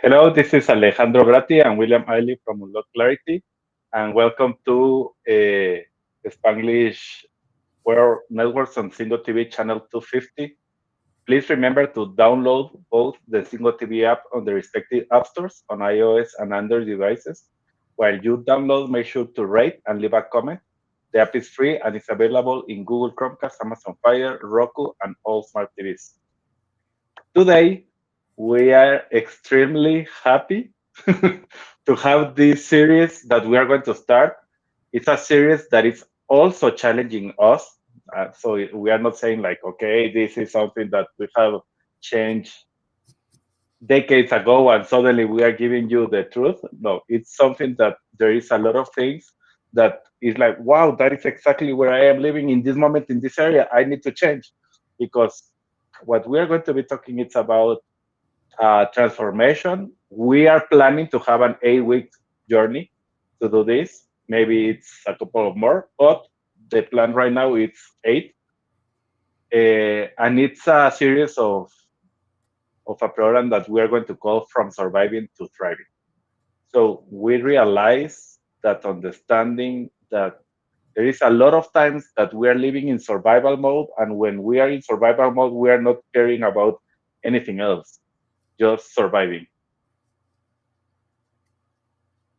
Hello, this is Alejandro and William from Unlock Clarity, and welcome to Spanglish World Networks on Single TV channel 250. Please remember to download both the Single TV app on the respective app stores on iOS and Android devices. While you download, make sure to rate and leave a comment. The app is free and is available in Google Chromecast, Amazon Fire, Roku, and all smart TVs. Today, we are extremely happy to have this series that we are going to start. It's a series that is also challenging us. So we are not saying like, okay, this is something that we have changed decades ago and suddenly we are giving you the truth. No, it's something that there is a lot of things that is like, wow, that is exactly where I am living in this moment in this area. I need to change because what we are going to be talking it's about transformation. We are planning to have an 8 week journey to do this. Maybe it's a couple of more, but the plan right now is eight. And it's a series of a program that we are going to call From Surviving to Thriving. So we realize that understanding that there is a lot of times that we are living in survival mode, and when we are in survival mode, we are not caring about anything else, just surviving.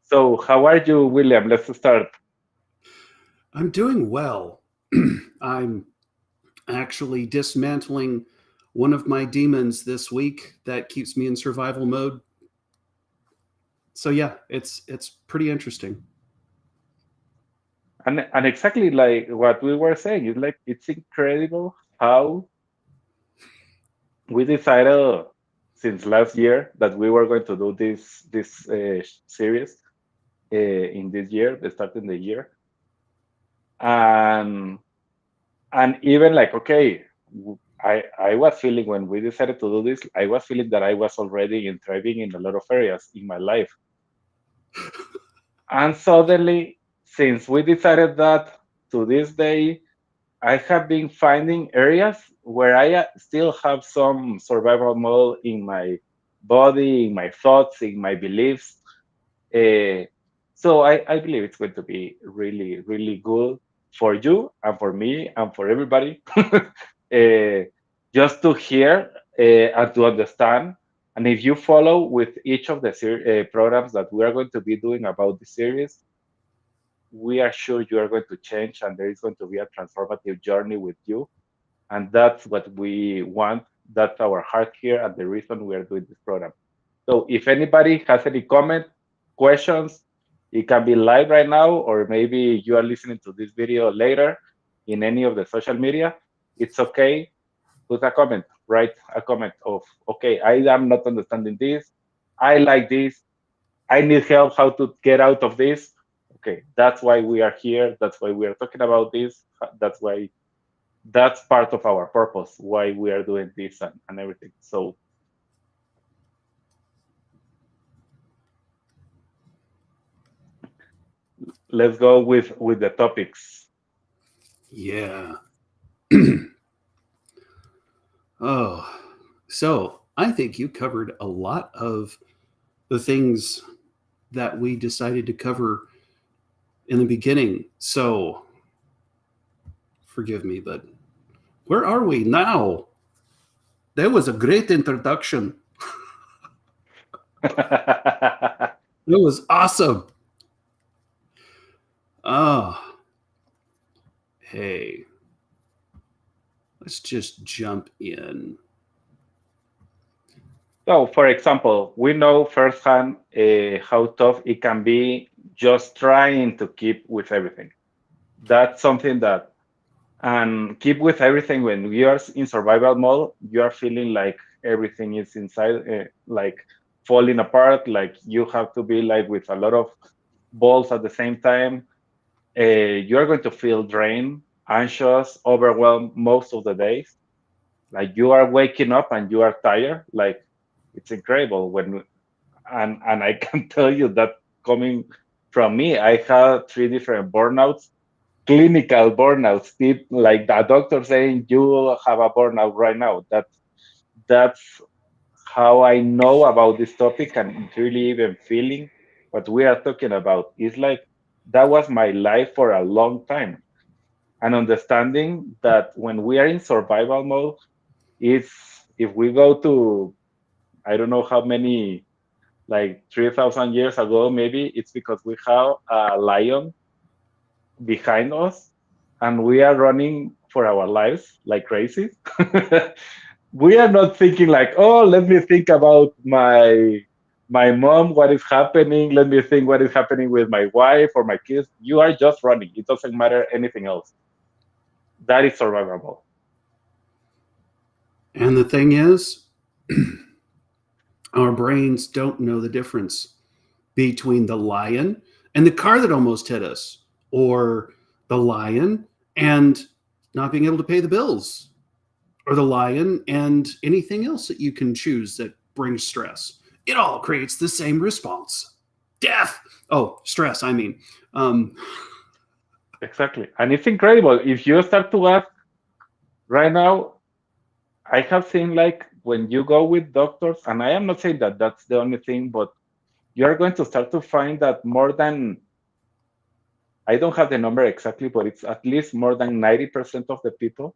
So, how are you, William? Let's start. I'm doing well. I'm actually dismantling one of my demons this week that keeps me in survival mode. So yeah, it's pretty interesting. And exactly like what we were saying, it's like it's incredible how we decided since last year that we were going to do this series in this year, the start in the year, and and even like okay, I was feeling when we decided to do this, I was feeling that I was already in thriving in a lot of areas in my life. And suddenly, since we decided that to this day, I have been finding areas where I still have some survival mode in my body, in my thoughts, in my beliefs. Uh, so I believe it's going to be really, really good for you and for me and for everybody. Just to hear and to understand. And if you follow with each of the programs that we are going to be doing about the series, we are sure you are going to change and there is going to be a transformative journey with you. And that's what we want. That's our heart here and the reason we are doing this program. So if anybody has any comment, questions, it can be live right now, or maybe you are listening to this video later in any of the social media. It's okay. Put a comment, write a comment of, okay, I am not understanding this. I like this. I need help how to get out of this. Okay, that's why we are here. That's why we are talking about this. That's part of our purpose, why we are doing this and everything. So let's go with the topics. Yeah. Oh, so I think you covered a lot of the things that we decided to cover in the beginning. So forgive me, but where are we now? That was a great introduction. It was awesome. Oh, hey, let's just jump in. So, for example, we know firsthand how tough it can be just trying to keep with everything. That's something that, and keep with everything when you are in survival mode, you are feeling like everything is inside, like falling apart, like you have to be like with a lot of balls at the same time. You are going to feel drained, anxious, overwhelmed most of the days. Like you are waking up and you are tired. Like it's incredible when and I can tell you that coming from me, I had three different burnouts, clinical burnouts, like the doctor saying you have a burnout right now. That's how I know about this topic and really even feeling what we are talking about. It's like that was my life for a long time. And understanding that when we are in survival mode, it's if we go to I don't know how many like 3,000 years ago, maybe it's because we have a lion behind us and we are running for our lives like crazy. We are not thinking like, oh, let me think about my mom, what is happening. Let me think what is happening with my wife or my kids. You are just running. It doesn't matter anything else. That is survivable. And the thing is, our brains don't know the difference between the lion and the car that almost hit us, or the lion and not being able to pay the bills, or the lion and anything else that you can choose that brings stress. It all creates the same response: death. Oh, stress, I mean. Um, Exactly. And it's incredible. If you start to ask right now, I have seen like when you go with doctors, and I am not saying that that's the only thing, but you are going to start to find that more than, I don't have the number exactly, but it's at least more than 90% of the people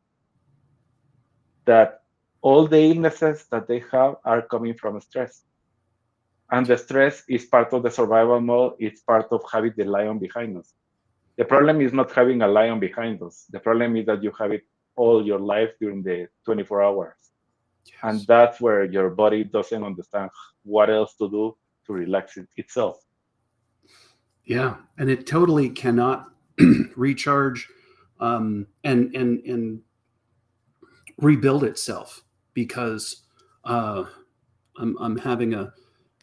that all the illnesses that they have are coming from stress. And the stress is part of the survival mode, it's part of having the lion behind us. The problem is not having a lion behind us. The problem is that you have it all your life during the 24 hours. And yes. that's where your body doesn't understand what else to do to relax itself. Yeah, and it totally cannot recharge and rebuild itself, because uh, I'm having a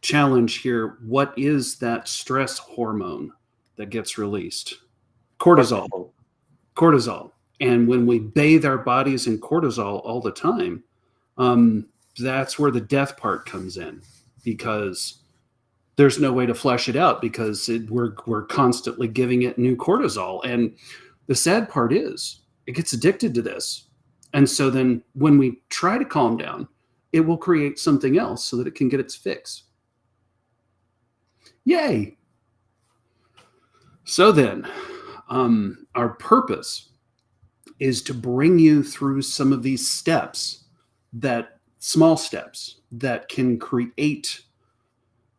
challenge here. What is that stress hormone that gets released? Cortisol. Cortisol. Cortisol. And when we bathe our bodies in cortisol all the time, um, that's where the death part comes in, because there's no way to flush it out, because we're constantly giving it new cortisol. And the sad part is it gets addicted to this. And so then when we try to calm down, it will create something else so that it can get its fix. Yay. So then, our purpose is to bring you through some of these steps, that small steps that can create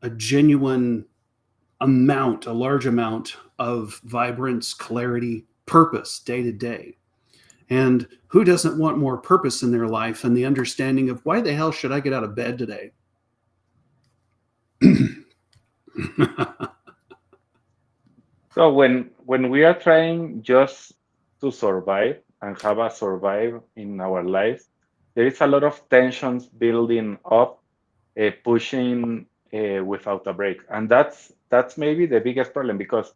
a genuine amount, a large amount of vibrance, clarity, purpose day to day. And who doesn't want more purpose in their life and the understanding of why the hell should I get out of bed today? So when we are trying just to survive and have a survive in our lives, there is a lot of tensions building up, pushing without a break, and that's maybe the biggest problem because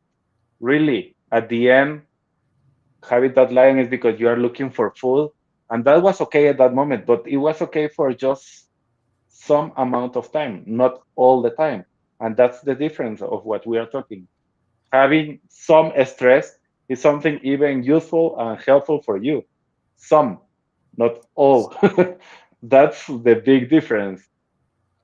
really at the end having that line is because you are looking for food, and that was okay at that moment, but it was okay for just some amount of time, not all the time, and that's the difference of what we are talking. Having some stress is something even useful and helpful for you. Some, not all. That's the big difference.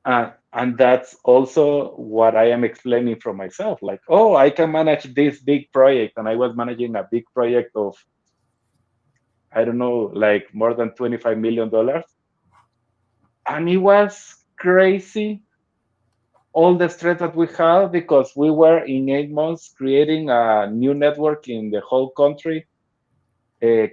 And that's also what I am explaining from myself. Like, oh, I can manage this big project. And I was managing a big project of, I don't know, like more than $25 million. And it was crazy all the stress that we had because we were in 8 months creating a new network in the whole country,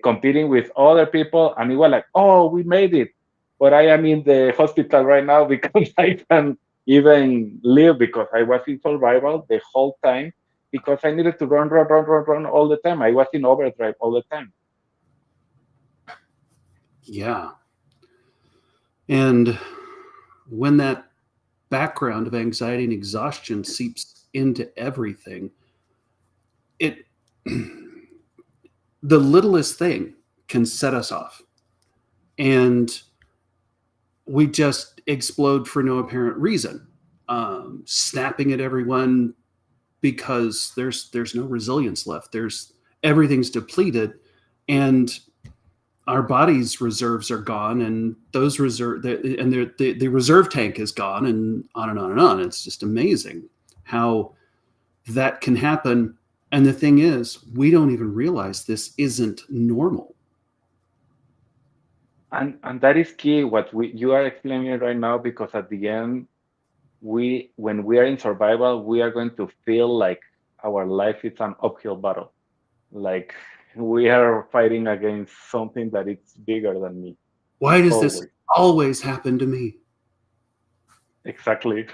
competing with other people, and we were like, "Oh, we made it!" But I am in the hospital right now because I can't even live because I was in survival the whole time because I needed to run, run, run, run, run all the time. I was in overdrive all the time. Yeah. And when that background of anxiety and exhaustion seeps into everything, it the littlest thing can set us off. And we just explode for no apparent reason, snapping at everyone because there's no resilience left. There's Everything's depleted, and our body's reserves are gone, and those the reserve tank is gone, and on and on and on. It's just amazing how that can happen. And the thing is, we don't even realize this isn't normal. And that is key what you are explaining right now, because at the end, when we are in survival, we are going to feel like our life is an uphill battle, like we are fighting against something that is bigger than me. Why does this Always. always happen to me? Exactly.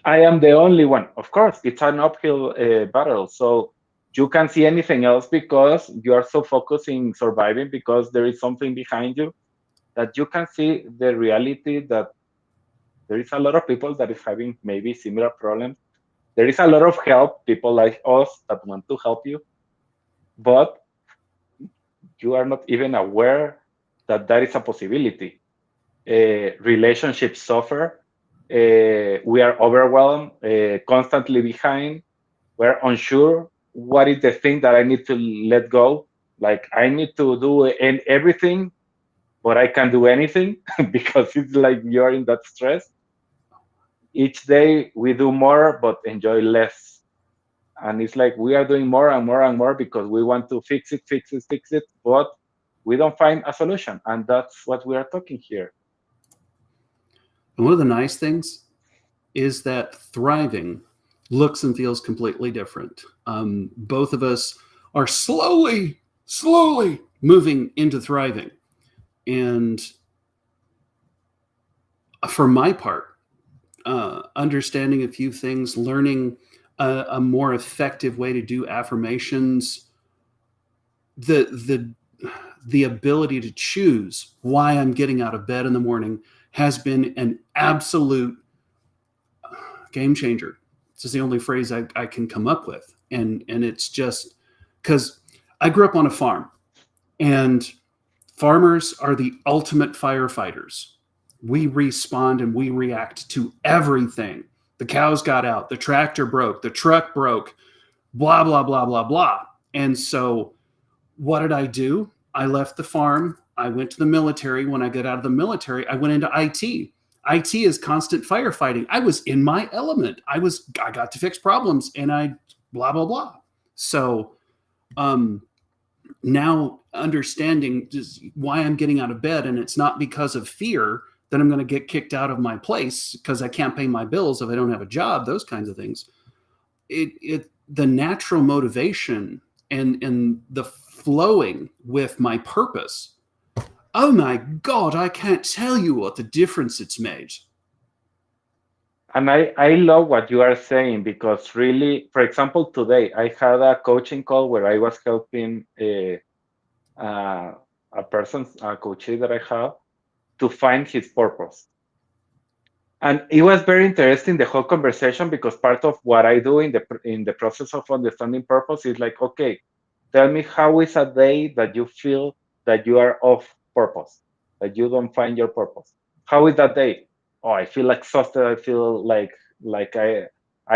I am the only one. Of course, it's an uphill battle. So you can't see anything else because you are so focused in surviving, because there is something behind you, that you can see the reality that there is a lot of people that is having maybe similar problems. There is a lot of help, people like us that want to help you, but you are not even aware that that is a possibility. Relationships suffer. We are overwhelmed, constantly behind. We're unsure what is the thing that I need to let go. Like I need to do everything, but I can't do anything because it's like you're in that stress. Each day we do more, but enjoy less. And it's like we are doing more and more and more because we want to fix it, fix it, fix it, but we don't find a solution. And that's what we are talking here. And one of the nice things is that thriving looks and feels completely different. Both of us are slowly moving into thriving. And for my part, understanding a few things, learning a more effective way to do affirmations, the the the ability to choose why I'm getting out of bed in the morning has been an absolute game changer. It's just the only phrase I can come up with. And it's just because I grew up on a farm, and farmers are the ultimate firefighters. We respond and we react to everything. The cows got out, the tractor broke, the truck broke, blah, blah, blah, blah, blah. And so what did I do? I left the farm. I went to the military. When I got out of the military, I went into IT. IT is constant firefighting. I was in my element. I got to fix problems, and I blah blah blah. So um, now understanding just why I'm getting out of bed, and it's not because of fear that I'm going to get kicked out of my place because I can't pay my bills if I don't have a job. Those kinds of things. The natural motivation and the flowing with my purpose. Oh my God, I can't tell you what the difference it's made. And I love what you are saying, because really, for example, today I had a coaching call where I was helping uh, a person, a coachee that I have, to find his purpose. And it was very interesting, the whole conversation, because part of what I do in the process of understanding purpose is like, okay, tell me, how is a day that you feel that you are off purpose, that you don't find your purpose? How is that day? Oh, I feel exhausted. I feel like I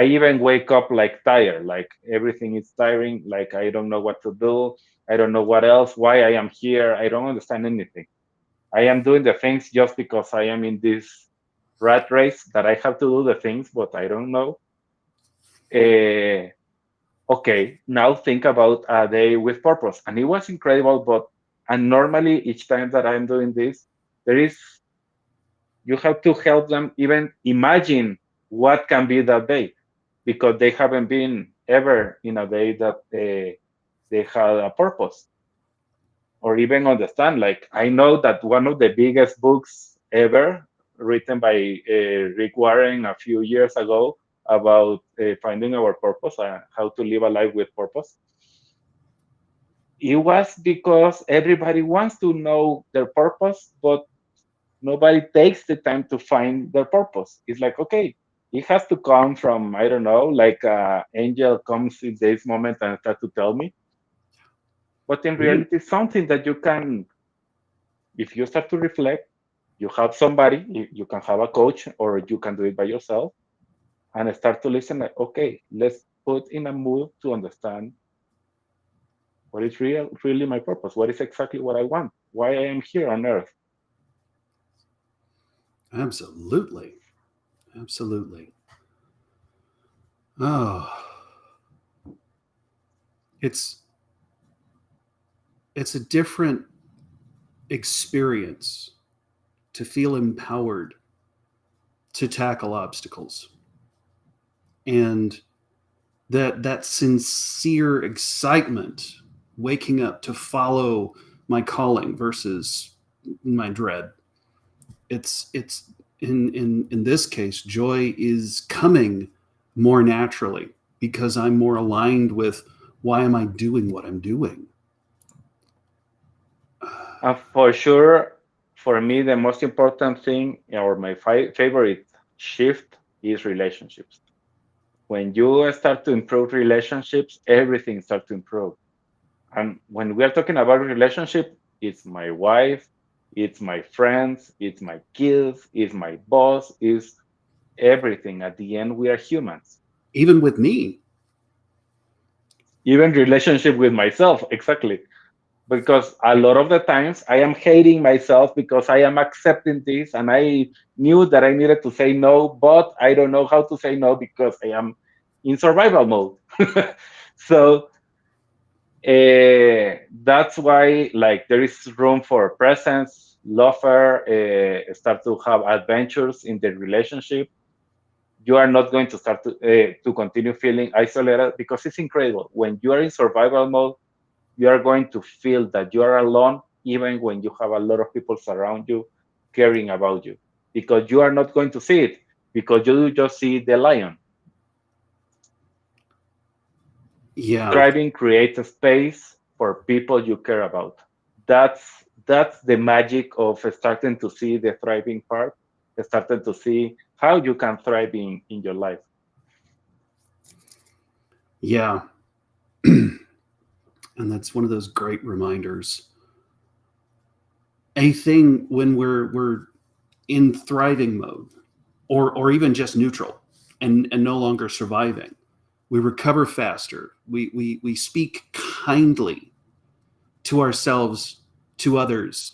even wake up like tired, like everything is tiring, like I don't know what to do. I don't know what else, why I am here. I don't understand anything. I am doing the things just because I am in this rat race that I have to do the things, but I don't know. Uh, okay, now think about a day with purpose. And it was incredible, but and normally each time that I'm doing this, there is you have to help them even imagine what can be that day, because they haven't been ever in a day that they had a purpose, or even understand. Like I know that one of the biggest books ever written by Rick Warren a few years ago about finding our purpose, how to live a life with purpose. It was because everybody wants to know their purpose, but nobody takes the time to find their purpose. It's like, okay, it has to come from, I don't know, like angel comes in this moment and start to tell me. But in Ooh. reality, it's something that you can, if you start to reflect, you have somebody, you can have a coach, or you can do it by yourself, and start to listen like, okay, let's put in a mood to understand what is really my purpose? What is exactly what I want? Why I am here on earth? Absolutely. Absolutely. Oh, it's it's a different experience to feel empowered to tackle obstacles, and that sincere excitement waking up to follow my calling versus my dread. It's in this case, joy is coming more naturally because I'm more aligned with why am I doing what I'm doing. And for sure, for me, the most important thing or my favorite shift is relationships. When you start to improve relationships, everything starts to improve. And when we are talking about relationship, it's my wife, it's my friends, it's my kids, it's my boss, it's everything. At the end, we are humans. Even with me. Even relationship with myself, exactly. Because a lot of the times I am hating myself because I am accepting this and I knew that I needed to say no, but I don't know how to say no because I am in survival mode. So that's why like there is room for presence, lover, start to have adventures in the relationship. You are not going to start to continue feeling isolated because it's incredible when you are in survival mode. You are going to feel that you are alone even when you have a lot of people around you caring about you, because you are not going to see it, because you just see the lion. Yeah. Thriving creates a space for people you care about. That's the magic of starting to see the thriving part, starting to see how you can thrive in your life. Yeah. And that's one of those great reminders. A thing when we're in thriving mode, or even just neutral and no longer surviving, we recover faster. We speak kindly to ourselves, to others.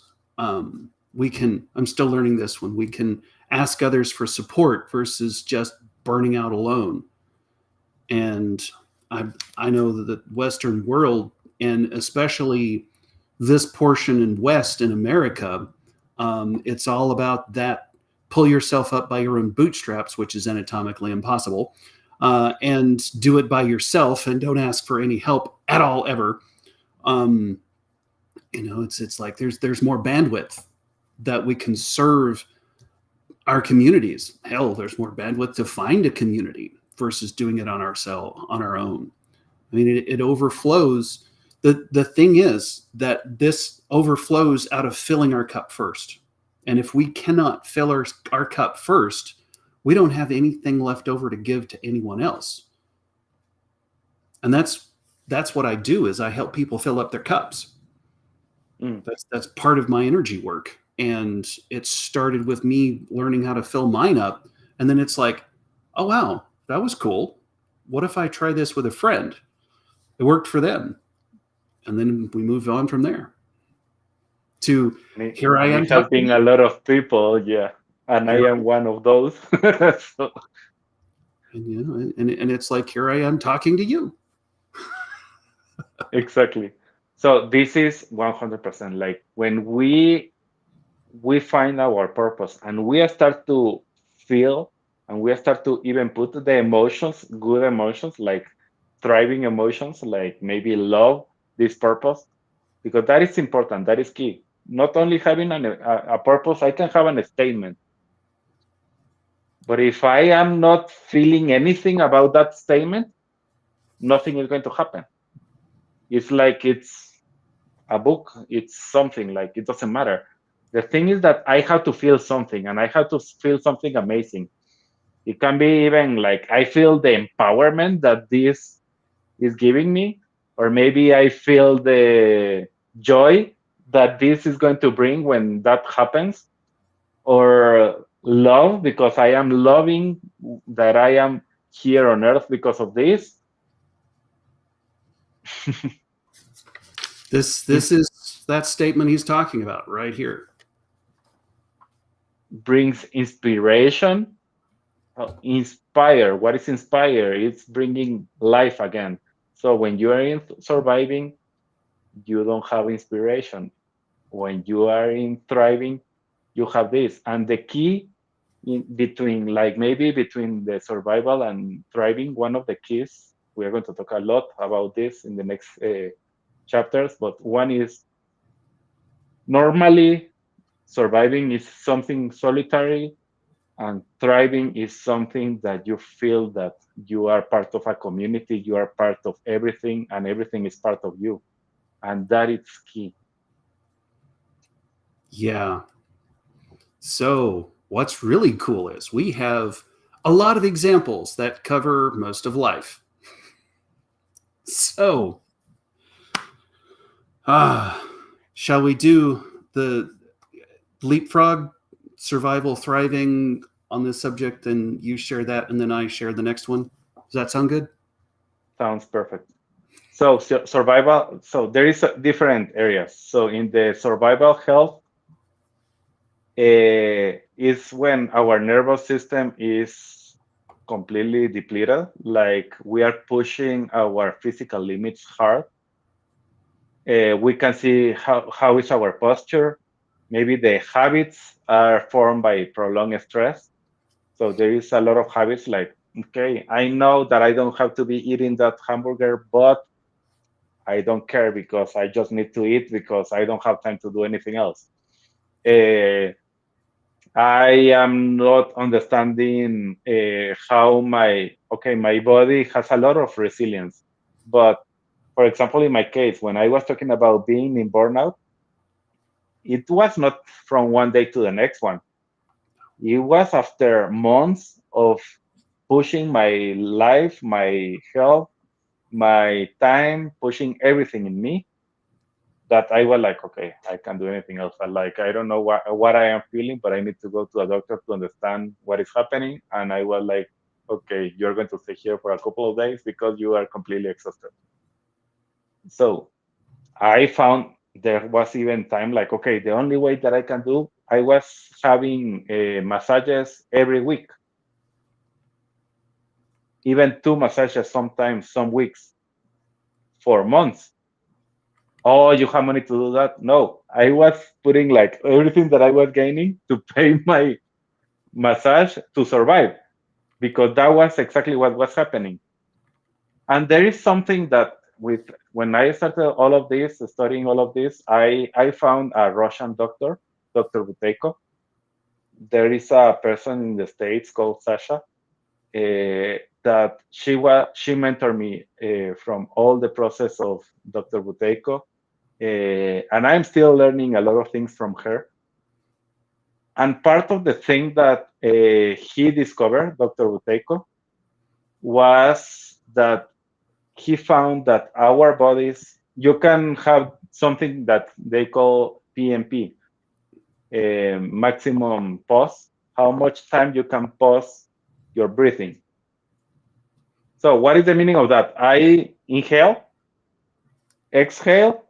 We can, I'm still learning this one, we can ask others for support versus just burning out alone. And I, I know that the Western world, and especially this portion in West in America, it's all about that pull yourself up by your own bootstraps, which is anatomically impossible, and do it by yourself and don't ask for any help at all ever. Um, it's like there's more bandwidth that we can serve our communities. Hell, there's more bandwidth to find a community versus doing it on our own. I mean, it overflows. The thing is that this overflows out of filling our cup first. And if we cannot fill our cup first, we don't have anything left over to give to anyone else. And that's what I do is I help people fill up their cups. Mm. That's part of my energy work. And it started with me learning how to fill mine up. And then it's like, oh wow, that was cool. What if I try this with a friend? It worked for them. And then we moved on from there to here I Me am talking to helping a you. lot of people, yeah, and I Here am one of those. So, and it's like here I am talking to you. exactly. So this is 100% like when we find our purpose and we start to feel and we start to even put the emotions, good emotions, like thriving emotions, like maybe love, this purpose, because that is important, that is key. Not only having a purpose, I can have a statement, but if I am not feeling anything about that statement, nothing is going to happen. It's like it's a book, it's something like it doesn't matter. The thing is that I have to feel something and I have to feel something amazing. It can be even like I feel the empowerment that this is giving me, or maybe I feel the joy that this is going to bring when that happens, or love because I am loving that I am here on earth because of this. This is that statement he's talking about right here. Brings inspiration. Inspire. What is inspire? It's bringing life again. So when you are in surviving, you don't have inspiration. When you are in thriving, you have this. And the key in between, like maybe between the survival and thriving, one of the keys, we are going to talk a lot about this in the next chapters, but one is normally surviving is something solitary, and thriving is something that you feel that you are part of a community, you are part of everything, and everything is part of you. And that is key. Yeah. So, what's really cool is we have a lot of examples that cover most of life. So, shall we do the leapfrog survival thriving on this subject, and you share that and then I share the next one? Does that sound good? Sounds perfect. So, survival, so there is different areas. So in the survival health, is when our nervous system is completely depleted, like we are pushing our physical limits hard. We can see how is our posture. Maybe the habits are formed by prolonged stress. So there is a lot of habits like, okay, I know that I don't have to be eating that hamburger, but I don't care because I just need to eat because I don't have time to do anything else. Uh, I am not understanding how my body has a lot of resilience. But for example, in my case, when I was talking about being in burnout, it was not from one day to the next one. It was after months of pushing my life, my health, my time, pushing everything in me, that I was like, okay, I can't do anything else. I don't know what I am feeling, but I need to go to a doctor to understand what is happening. And I was like, okay, you're going to stay here for a couple of days because you are completely exhausted. So I found there was even time like, okay, the only way that I can do, I was having massages every week, even two massages sometimes, some weeks, for months. Oh, you have money to do that? No, I was putting like everything that I was gaining to pay my massage to survive, because that was exactly what was happening. And there is something that with when I started all of this, studying all of this, I found a Russian doctor, Dr. Buteyko. There is a person in the States called Sasha, that she mentored me from all the process of Dr. Buteyko. And I'm still learning a lot of things from her. And part of the thing that he discovered, Dr. Buteyko, was that he found that our bodies, you can have something that they call PMP, maximum pause, how much time you can pause your breathing. So what is the meaning of that? I inhale, exhale,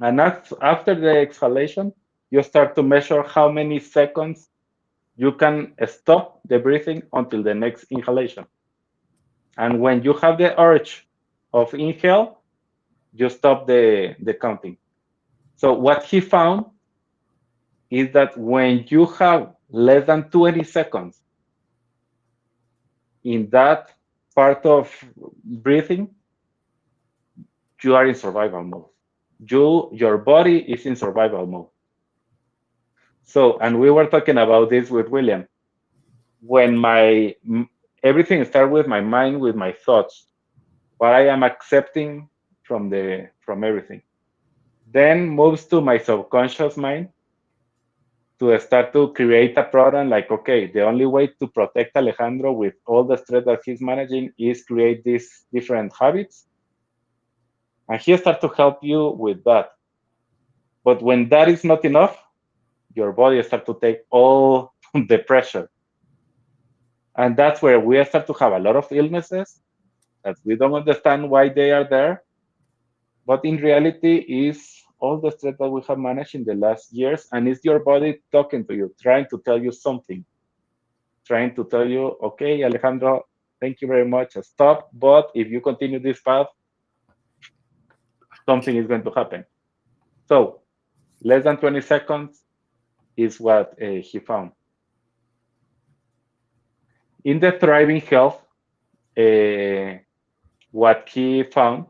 and after the exhalation, you start to measure how many seconds you can stop the breathing until the next inhalation. And when you have the urge of inhale, you stop the counting. So what he found is that when you have less than 20 seconds in that part of breathing, you are in survival mode. Your body is in survival mode. So, and we were talking about this with William. When everything starts with my mind, with my thoughts, what I am accepting from everything, then moves to my subconscious mind to start to create a program like, okay, the only way to protect Alejandro with all the stress that he's managing is create these different habits. And he starts to help you with that. But when that is not enough, your body starts to take all the pressure. And that's where we start to have a lot of illnesses that we don't understand why they are there. But in reality, is all the stress that we have managed in the last years, and it's your body talking to you, trying to tell you something, trying to tell you, okay, Alejandro, thank you very much, stop. But if you continue this path, something is going to happen. So less than 20 seconds is what he found. In the thriving health, uh, what he found,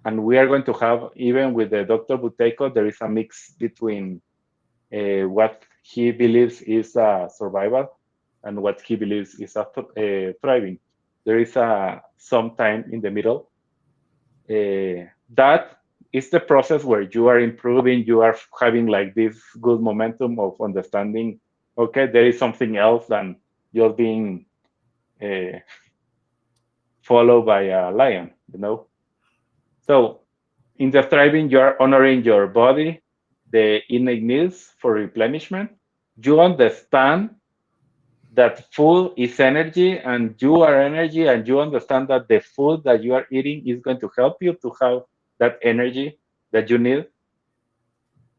and we are going to have, even with the Dr. Buteiko, there is a mix between what he believes is survival and what he believes is thriving. There is some time in the middle. That is the process where you are improving, you are having like this good momentum of understanding, okay, there is something else than just being uh, followed by a lion, you know? So in the thriving, you are honoring your body, the innate needs for replenishment. You understand that food is energy and you are energy, and you understand that the food that you are eating is going to help you to have that energy that you need.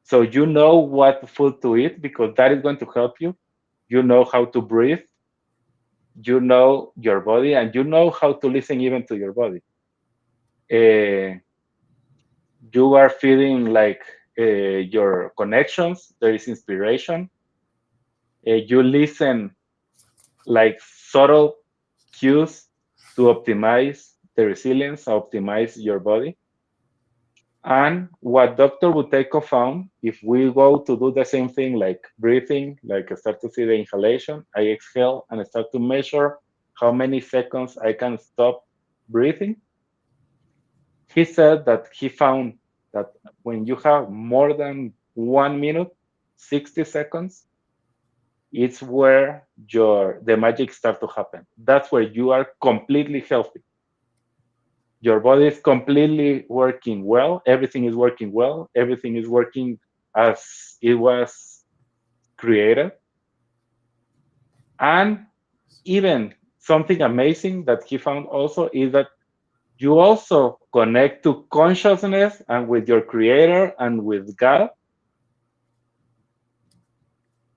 So you know what food to eat because that is going to help you. You know how to breathe, you know your body, and you know how to listen even to your body. Uh, you are feeling like your connections, there is inspiration. You listen like subtle cues to optimize the resilience, optimize your body. And what Dr. Buteiko found, if we go to do the same thing like breathing, like start to see the inhalation, I exhale and start to measure how many seconds I can stop breathing. He said that he found that when you have more than 1 minute, 60 seconds, it's where the magic starts to happen. That's where you are completely healthy. Your body is completely working well. Everything is working well. Everything is working as it was created. And even something amazing that he found also is that you also connect to consciousness and with your creator and with God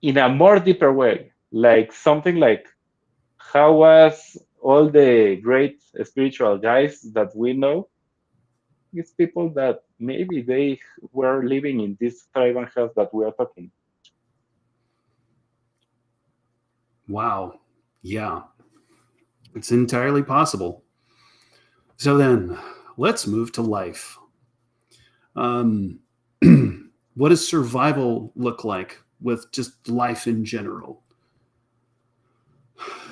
in a more deeper way. Like something like how was all the great spiritual guys that we know, it's people that maybe they were living in this tribe and health that we are talking. Wow. Yeah, it's entirely possible. So then let's move to life. Um, what does survival look like with just life in general?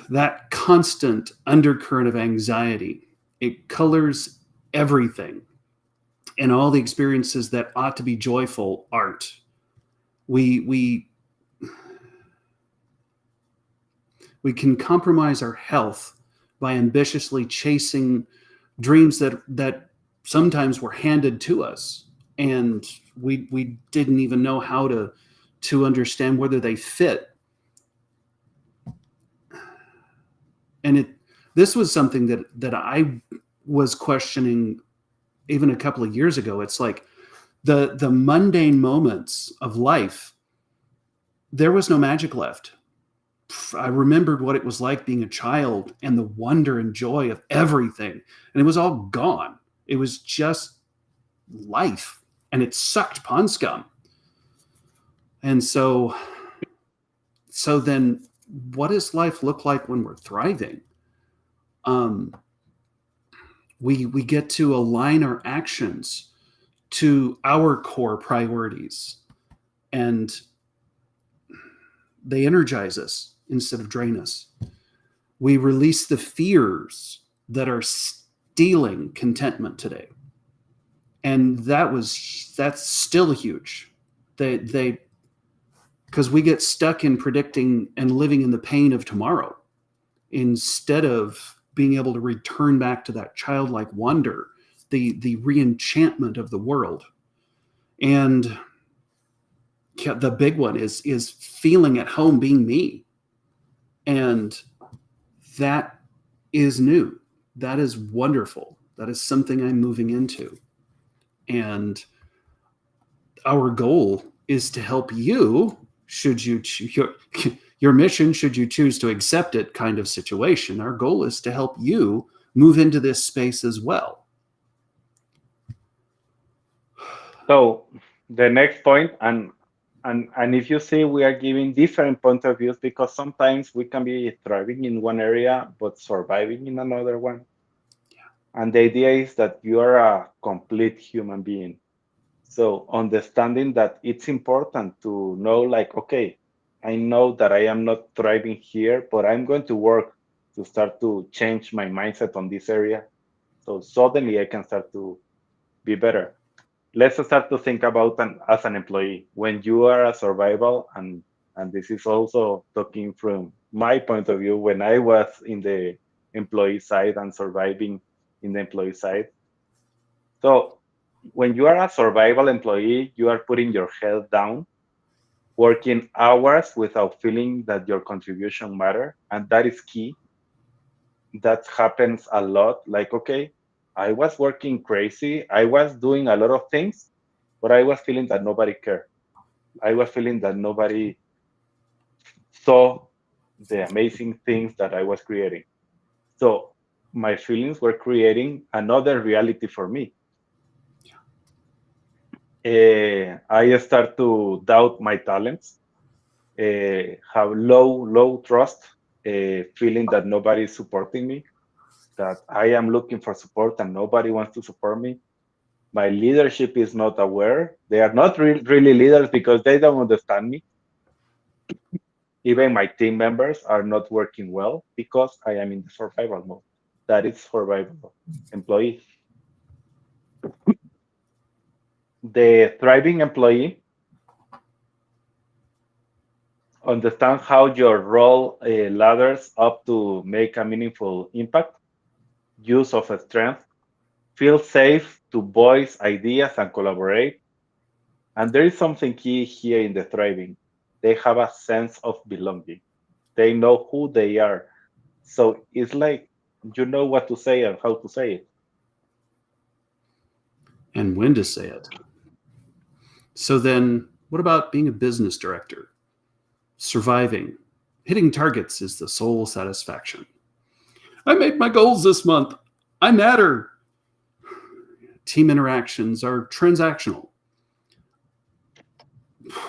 That constant undercurrent of anxiety, it colors everything, and all the experiences that ought to be joyful aren't. We we can compromise our health by ambitiously chasing dreams that sometimes were handed to us, and we didn't even know how to understand whether they fit. And this was something that I was questioning even a couple of years ago. It's like the mundane moments of life, there was no magic left. I remembered what it was like being a child and the wonder and joy of everything, and it was all gone. It was just life, and it sucked pond scum. And so then what does life look like when we're thriving? um we get to align our actions to our core priorities, and they energize us instead of drain us. We release the fears that are stealing contentment today, and that's still huge. They because we get stuck in predicting and living in the pain of tomorrow instead of being able to return back to that childlike wonder, the re-enchantment of the world. And the big one is feeling at home being me. And that is new. That is wonderful. That is something I'm moving into. And our goal is to help you, should you your mission, should you choose to accept it, kind of situation. Our goal is to help you move into this space as well. So the next point, and if you see, we are giving different point of views because sometimes we can be thriving in one area but surviving in another one. And the idea is that you are a complete human being. So understanding that it's important to know, like, okay, I know that I am not thriving here, but I'm going to work to start to change my mindset on this area. So suddenly I can start to be better. Let's start to think about as an employee when you are a survival, and this is also talking from my point of view when I was in the employee side and surviving in the employee side. So when you are a survival employee, you are putting your head down, working hours without feeling that your contribution matter, and that is key. That happens a lot. Like, okay, I was working crazy, I was doing a lot of things, but I was feeling that nobody cared. I was feeling that nobody saw the amazing things that I was creating. So my feelings were creating another reality for me. I start to doubt my talents, have low trust, feeling that nobody is supporting me, that I am looking for support and nobody wants to support me. My leadership is not aware. They are not really leaders because they don't understand me. Even my team members are not working well because I am in the survival mode. That is survival employee. The thriving employee understand how your role ladders up to make a meaningful impact, use of strength, feel safe to voice ideas and collaborate. And there is something key here in the thriving. They have a sense of belonging. They know who they are. So it's like you know what to say and how to say it. And when to say it. So then, what about being a business director? Surviving. Hitting targets is the sole satisfaction. I made my goals this month. I matter. Team interactions are transactional.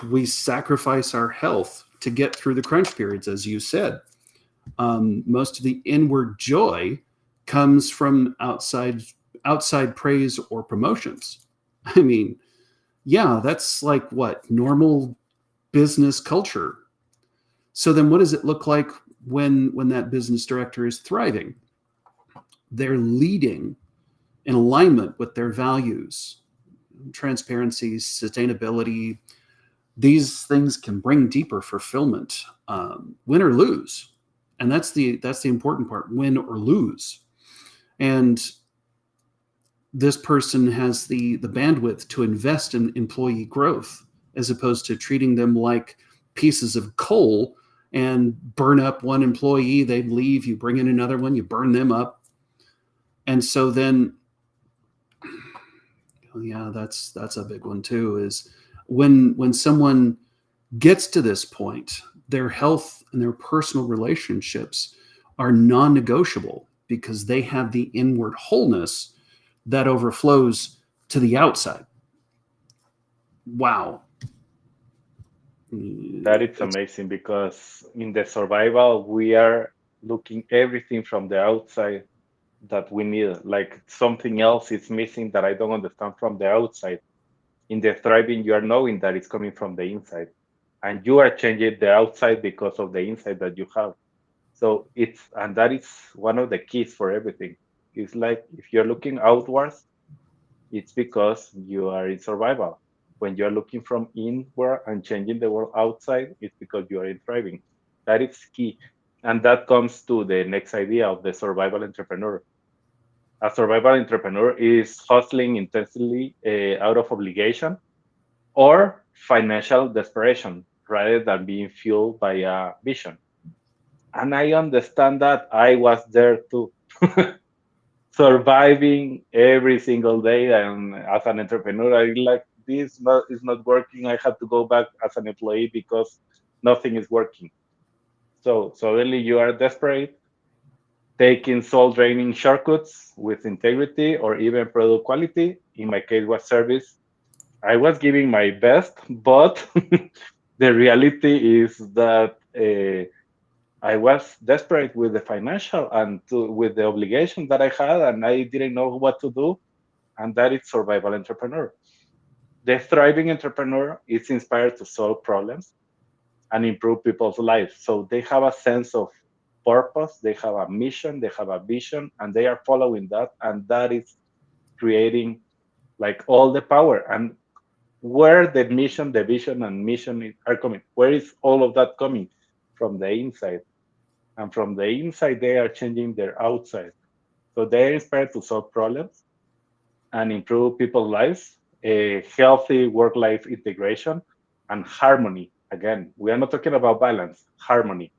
We sacrifice our health to get through the crunch periods, as you said. Most of the inward joy comes from outside praise or promotions. I mean, yeah, that's like what normal business culture. So then, what does it look like when that business director is thriving? They're leading in alignment with their values, transparency, sustainability. These things can bring deeper fulfillment, win or lose, and that's the important part: win or lose. And this person has the bandwidth to invest in employee growth as opposed to treating them like pieces of coal and burn up one employee, they leave, you bring in another one, you burn them up. And so then, yeah, that's a big one too, is when someone gets to this point, their health and their personal relationships are non-negotiable because they have the inward wholeness that overflows to the outside. Wow. That is It's, amazing because in the survival we are looking everything from the outside that we need. Like something else is missing that I don't understand from the outside. In the thriving, you are knowing that it's coming from the inside, and you are changing the outside because of the inside that you have. So it's and that is one of the keys for everything. It's like if you're looking outwards, it's because you are in survival. When you're looking from inward and changing the world outside, it's because you are in thriving. That is key. And that comes to the next idea of the survival entrepreneur. A survival entrepreneur is hustling intensely out of obligation or financial desperation rather than being fueled by a vision. And I understand that I was there too. surviving every single day. And as an entrepreneur, I like this is not working. I have to go back as an employee because nothing is working. So suddenly you are desperate, taking soul draining shortcuts with integrity or even product quality. In my case, was service. I was giving my best, but the reality is that I was desperate with the financial and with the obligation that I had, and I didn't know what to do. And that is survival entrepreneur. The thriving entrepreneur is inspired to solve problems and improve people's lives. So they have a sense of purpose, they have a mission, they have a vision, and they are following that. And that is creating like all the power. And where the mission, the vision, and mission are coming, where is all of that coming? From the inside. And from the inside, they are changing their outside. So they're inspired to solve problems and improve people's lives, a healthy work life integration, and harmony. Again, we are not talking about balance, harmony.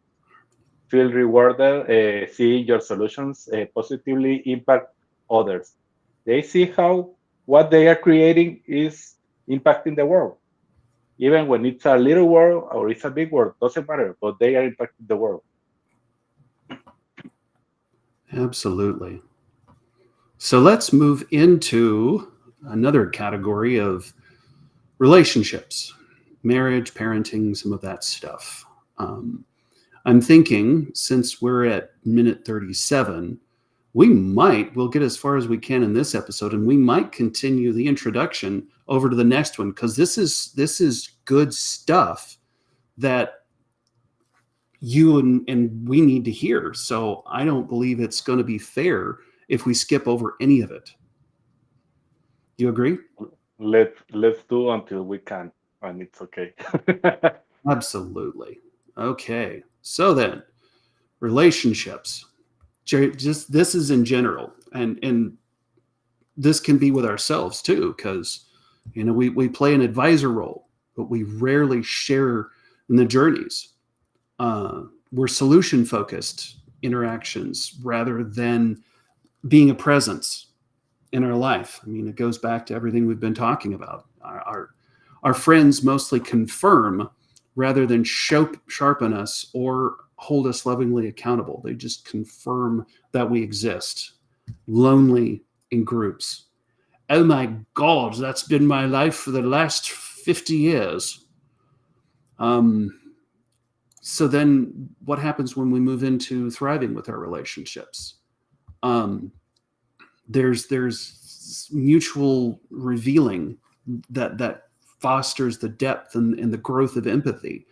Feel rewarded, seeing your solutions positively impact others. They see how what they are creating is impacting the world. Even when it's a little world or it's a big world, doesn't matter, but they are impacting the world. Absolutely. So let's move into another category of relationships, marriage, parenting, some of that stuff. I'm thinking since we're at minute 37, we'll get as far as we can in this episode, and we might continue the introduction over to the next one, because this is good stuff that you and we need to hear. So I don't believe it's going to be fair if we skip over any of it. You agree? Let's do until we can, and it's okay. Absolutely. Okay. So then, relationships. Just this is in general, and this can be with ourselves too, because we play an advisor role, but we rarely share in the journeys. We're solution focused interactions rather than being a presence in our life. I mean, it goes back to everything we've been talking about. Our friends mostly confirm rather than sharpen us or hold us lovingly accountable. They just confirm that we exist. Lonely in groups. Oh my God, that's been my life for the last 50 years. So then what happens when we move into thriving with our relationships? There's mutual revealing that fosters the depth and the growth of empathy.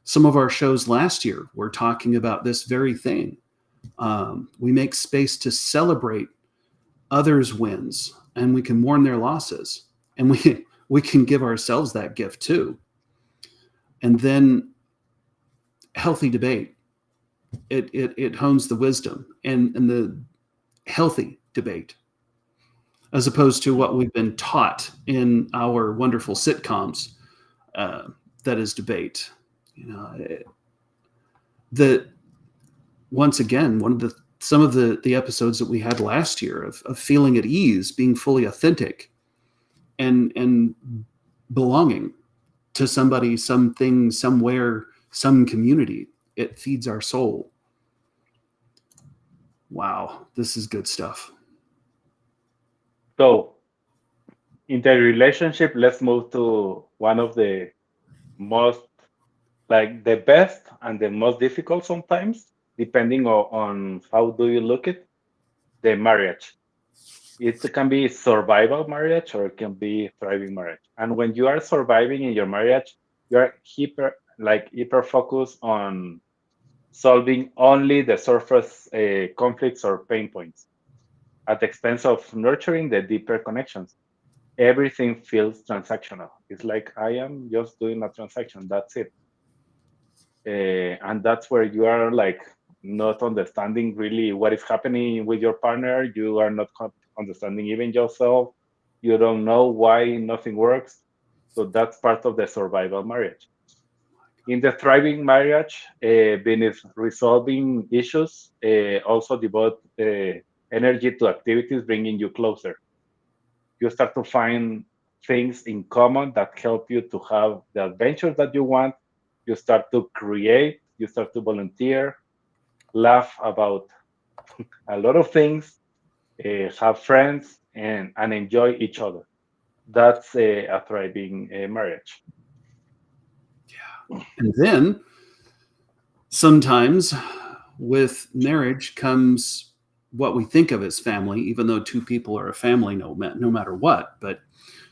Some of our shows last year were talking about this very thing. We make space to celebrate others' wins, and we can mourn their losses, and we can give ourselves that gift too. And then healthy debate. It hones the wisdom and the healthy debate, as opposed to what we've been taught in our wonderful sitcoms, that is debate. That once again, some of the episodes that we had last year of feeling at ease, being fully authentic, and belonging to somebody, something, somewhere, some community. It feeds our soul. Wow, this is good stuff. So, in the relationship, let's move to one of the most, like the best and the most difficult sometimes, depending on how do you look at the marriage. It can be survival marriage or it can be thriving marriage. And when you are surviving in your marriage, you are hyper focused on solving only the surface conflicts or pain points at the expense of nurturing the deeper connections. Everything feels transactional. It's like I am just doing a transaction. That's it. And that's where you are like not understanding really what is happening with your partner. You are not understanding even yourself. You don't know why nothing works. So that's part of the survival marriage. In the thriving marriage, beneath resolving issues, also devote energy to activities bringing you closer. You start to find things in common that help you to have the adventures that you want. You start to create, you start to volunteer, laugh about a lot of things, have friends, and enjoy each other. That's a thriving marriage. And then sometimes with marriage comes what we think of as family, even though two people are a family no matter what. But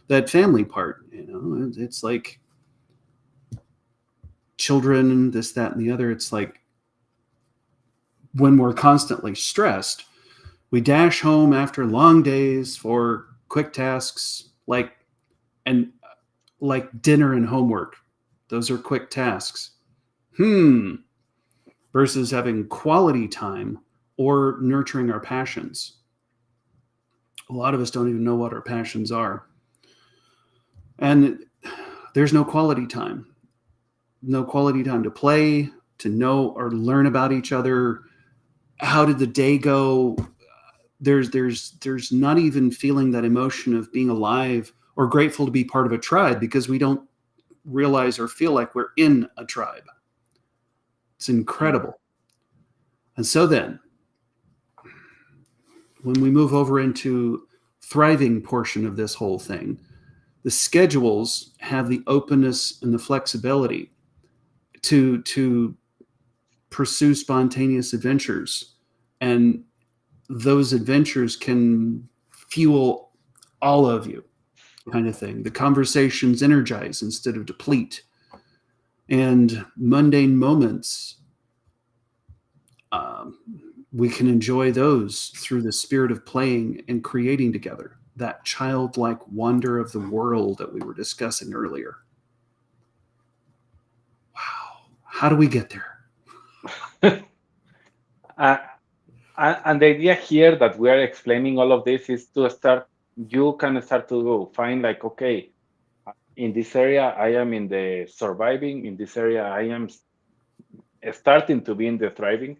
that family part, it's like children, this, that, and the other. It's like when we're constantly stressed, we dash home after long days for quick tasks and like dinner and homework. Those are quick tasks. Versus having quality time or nurturing our passions. A lot of us don't even know what our passions are. And there's no quality time. No quality time to play, to know or learn about each other. How did the day go? There's not even feeling that emotion of being alive or grateful to be part of a tribe because we don't realize or feel like we're in a tribe. It's incredible. And so then, when we move over into thriving portion of this whole thing, the schedules have the openness and the flexibility to pursue spontaneous adventures. And those adventures can fuel all of you, kind of thing. The conversations energize instead of deplete. And mundane moments, we can enjoy those through the spirit of playing and creating together. That childlike wonder of the world that we were discussing earlier. Wow. How do we get there? uh, and the idea here that we are explaining all of this is to start, you can start to find like, okay, in this area, I am in the surviving. In this area, I am starting to be in the thriving,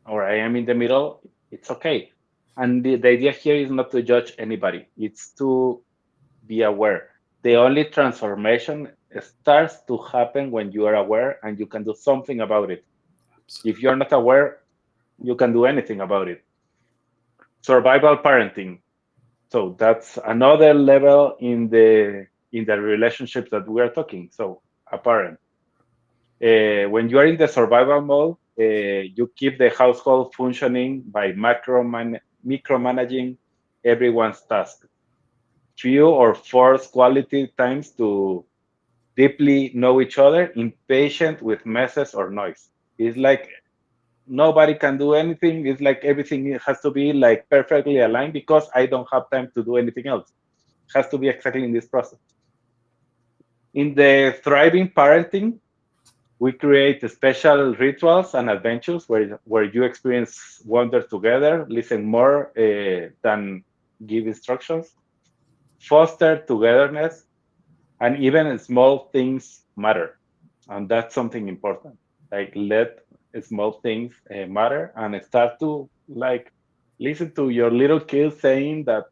or I am in the middle. It's okay. And the idea here is not to judge anybody. It's to be aware. The only transformation starts to happen when you are aware and you can do something about it. If you're not aware, you can do anything about it. Survival parenting. So that's another level in the relationships that we are talking. So a parent. When you are in the survival mode, you keep the household functioning by micromanaging everyone's tasks. Few or force quality times to deeply know each other, impatient with messes or noise. It's like nobody can do anything. It's like everything has to be like perfectly aligned because I don't have time to do anything else. It has to be exactly in this process. In the thriving parenting, we create special rituals and adventures where you experience wonder together, listen more than give instructions, foster togetherness, and even small things matter. And that's something important. Like let small things matter and start to like listen to your little kids saying that,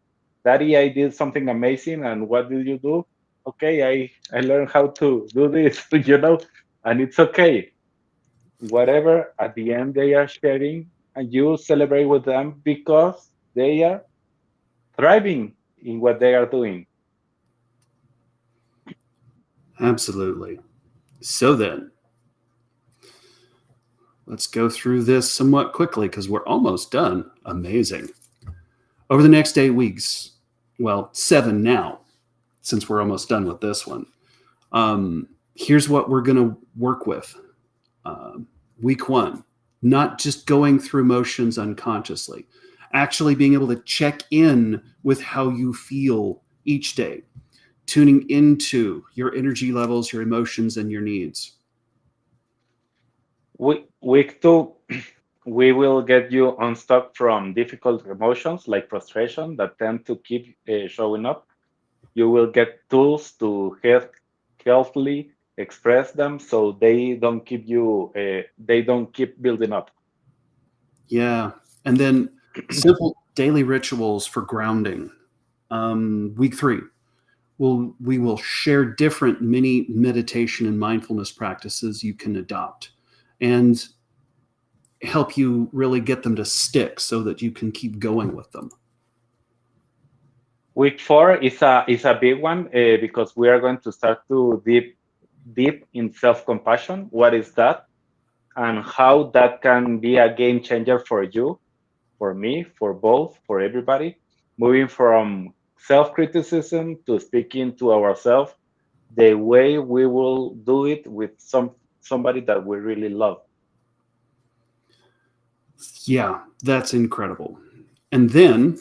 Daddy, I did something amazing, and what did you do? Okay, I learned how to do this, and it's okay. Whatever at the end they are sharing, and you celebrate with them because they are thriving in what they are doing. Absolutely. So then, let's go through this somewhat quickly because we're almost done. Amazing. Over the next 8 weeks, well, 7 now, since we're almost done with this one. Here's what we're going to work with. Week 1, not just going through motions unconsciously, actually being able to check in with how you feel each day, tuning into your energy levels, your emotions, and your needs. Week 2, we will get you unstuck from difficult emotions like frustration that tend to keep showing up. You will get tools to healthily express them so they don't keep building up. Yeah. And then daily rituals for grounding. Week 3, we will share different mini meditation and mindfulness practices you can adopt and help you really get them to stick so that you can keep going with them. Week 4 is a big one because we are going to start to deep in self-compassion. What is that? And how that can be a game changer for you, for me, for both, for everybody. Moving from self-criticism to speaking to ourselves the way we will do it with somebody that we really love. Yeah, that's incredible. And then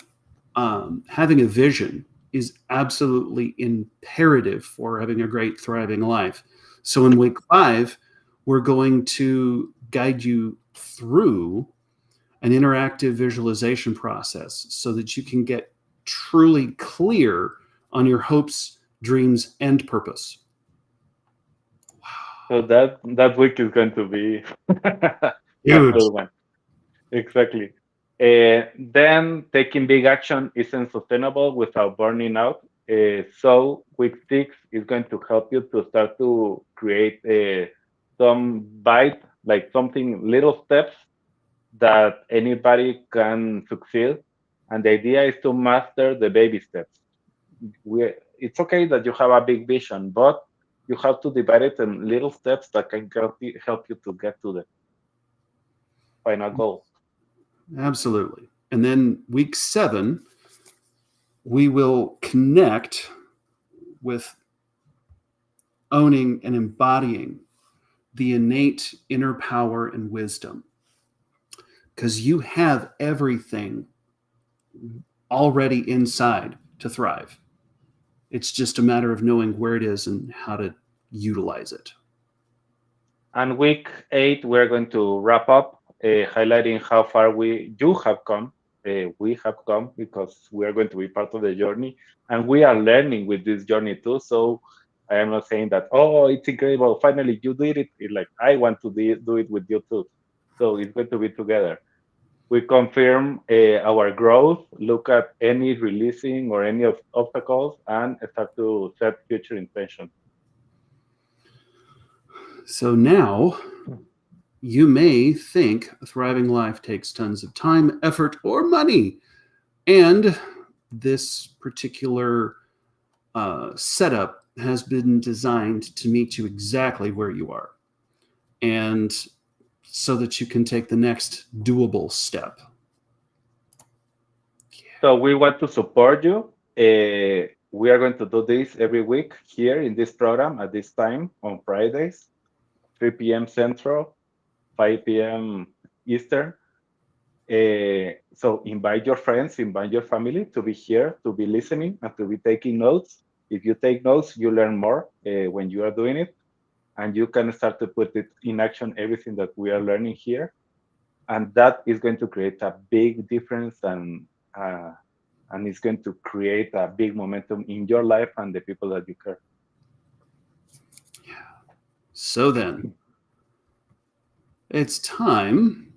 having a vision is absolutely imperative for having a great, thriving life. So in week 5, we're going to guide you through an interactive visualization process so that you can get truly clear on your hopes, dreams, and purpose. So that week is going to be a Huge. cool one. Exactly. Then taking big action isn't sustainable without burning out. So week 6 is going to help you to start to create some bite, like something little steps that anybody can succeed. And the idea is to master the baby steps. It's okay that you have a big vision, but you have to divide it in little steps that can help you to get to the final goal. Absolutely. And then week 7, we will connect with owning and embodying the innate inner power and wisdom, because you have everything already inside to thrive. It's just a matter of knowing where it is and how to utilize it. And week 8, we're going to wrap up, highlighting how far you have come. We have come because we are going to be part of the journey, and we are learning with this journey too. So I am not saying that, oh, it's incredible, finally you did it. It's like I want to do it with you too. So it's going to be together. We confirm our growth, look at any releasing or any of obstacles, and start to set future intentions. So now you may think a thriving life takes tons of time, effort, or money. And this particular setup has been designed to meet you exactly where you are, and so that you can take the next doable step. So we want to support you. We are going to do this every week here in this program at this time on Fridays, 3 p.m. Central, 5 p.m. Eastern. So invite your friends, invite your family to be here, to be listening, and to be taking notes. If you take notes, you learn more when you are doing it, and you can start to put it in action, everything that we are learning here. And that is going to create a big difference and it's going to create a big momentum in your life and the people that you care. So then, it's time.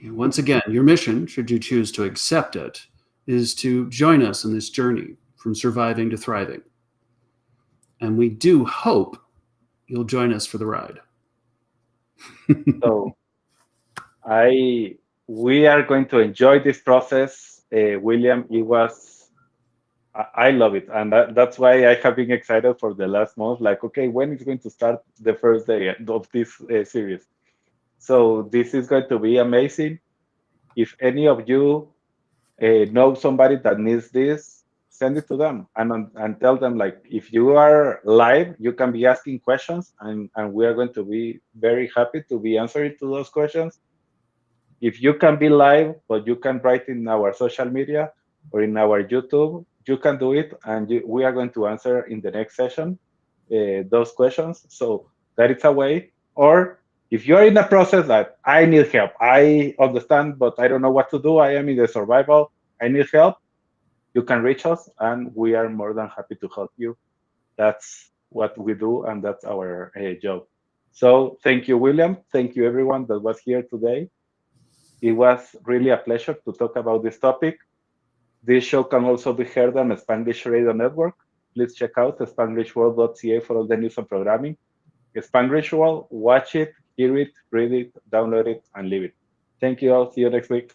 Once again, your mission, should you choose to accept it, is to join us in this journey from surviving to thriving. And we do hope you'll join us for the ride. So we are going to enjoy this process, William. I love it, and that's why I have been excited for the last month. Like, okay, when is going to start the first day of this series? So this is going to be amazing. If any of you know somebody that needs this, send it to them and tell them, like, if you are live, you can be asking questions, and we are going to be very happy to be answering to those questions. If you can be live, but you can write in our social media or in our YouTube, you can do it, and we are going to answer in the next session those questions. So that is a way. Or if you're in a process that I need help, I understand, but I don't know what to do. I am in the survival. I need help. You can reach us, and we are more than happy to help you. That's what we do, and that's our job. So thank you, William. Thank you, everyone that was here today. It was really a pleasure to talk about this topic. This show can also be heard on Spanglish Radio Network. Please check out spanglishworld.ca for all the news and programming. Spanglish World, watch it, hear it, read it, download it, and leave it. Thank you all. See you next week.